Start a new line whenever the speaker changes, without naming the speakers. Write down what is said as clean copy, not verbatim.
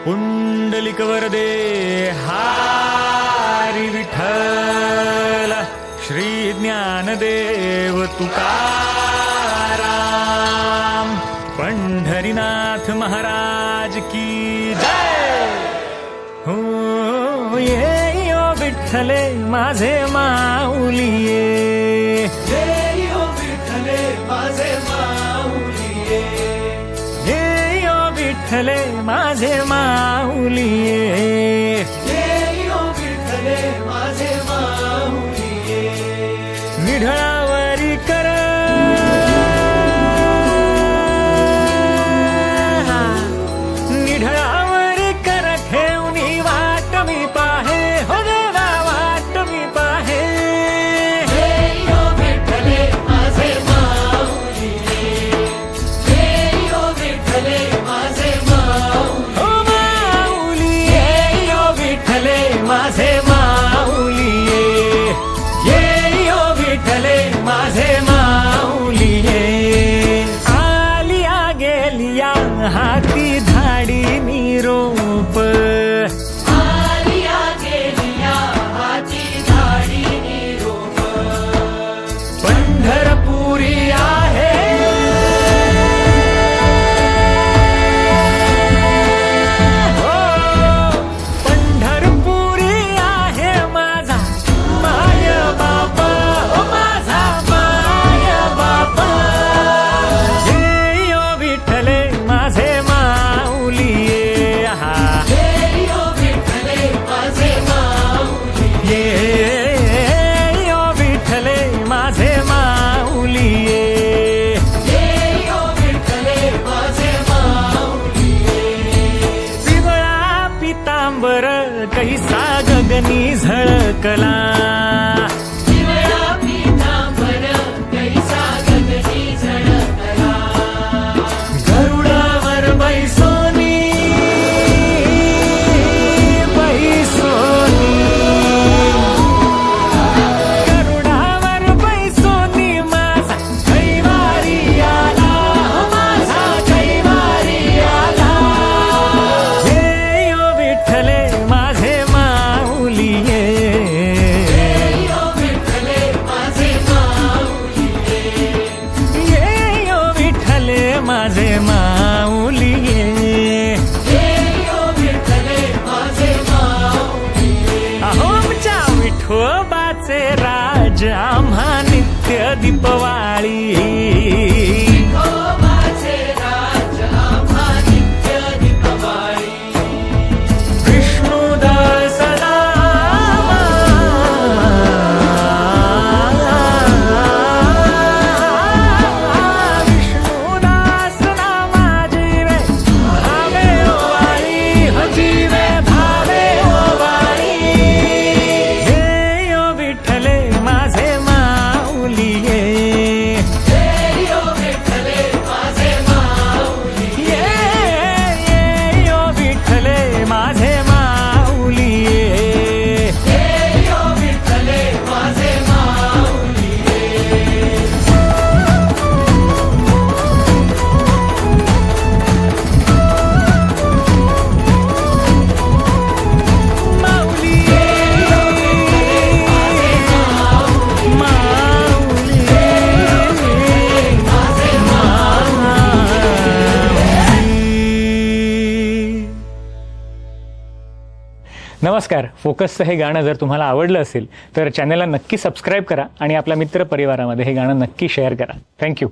पुंडलिक वरदे हरी विठ्ठल श्री ज्ञानदेव तुकाराम पंढरीनाथ महाराज की जय हो ये ओ विठ्ठले माझे माऊलिये
जय ओ विठ्ठले माझे माऊलिये
जय ओ विठ्ठले माझे माऊलिये
जय ओ विठ्ठले माझे माऊलिये
निढळावरी कर निढळावरी कर ठेवणी वाट मी पाहे हो देवा वाट मी पाहे
जय ओ विठ्ठले माझे माऊलिये जय ओ विठ्ठले माझे माऊलिये
हो माऊलिये ओ विठ्ठले माझे माऊलिये ये ओ विठ्ठले माझे माऊलिये आलिया गेलिया हाती धाडी निरोप
आलिया गेलिया हाती धाडी निरोप
पंढरपुरी आहे हो पंढरपुरी आहे माझा माय बापा ओ माझा माय बापा जय ओ विठ्ठले माझे माऊलिये हा
जय ओ विठ्ठले माझे माऊलिये
ये ओ विठ्ठले माझे माऊलिये
जय ओ विठ्ठले माझे माऊलिये
पिवळा पितांबर कैसा गगनी झळकला
पिवळा पीतांबर कैसा गगनी झळकला
गरुडावर बैसोनी बैसोनी गरुडावर बैसोनी माझा कैवारी आला माझा कैवारी आला जय ओ विठ्ठले माझे माऊलिये
जय ओ विठ्ठले माझे माऊलिये
ये ओ विठ्ठले माझे माऊलिये
जय ओ विठ्ठले माझे माऊलिये
आमच्या विठोबाचे राज आम्हा नित्य दीपवाळी
ओ माझे राज आम्हा नित्य दीपवाळी
विष्णुदास नामा विष्णुदास नामा जीवे भावे ओ वाळी हो जीवे भावे ओ वाळी जय ओ विठ्ठले माझे माऊलिये
जय ओ विठ्ठले माझे माऊलिये
ये ओ विठ्ठले माझे माऊलिये
जय ओ विठ्ठले माझे माऊलिये
नमस्कार. फोकसचं हे गाणं जर तुम्हाला आवडलं असेल तर चॅनलला नक्की सबस्क्राईब करा आणि आपल्या मित्रपरिवारामध्ये हे गाणं नक्की शेअर करा. थँक्यू.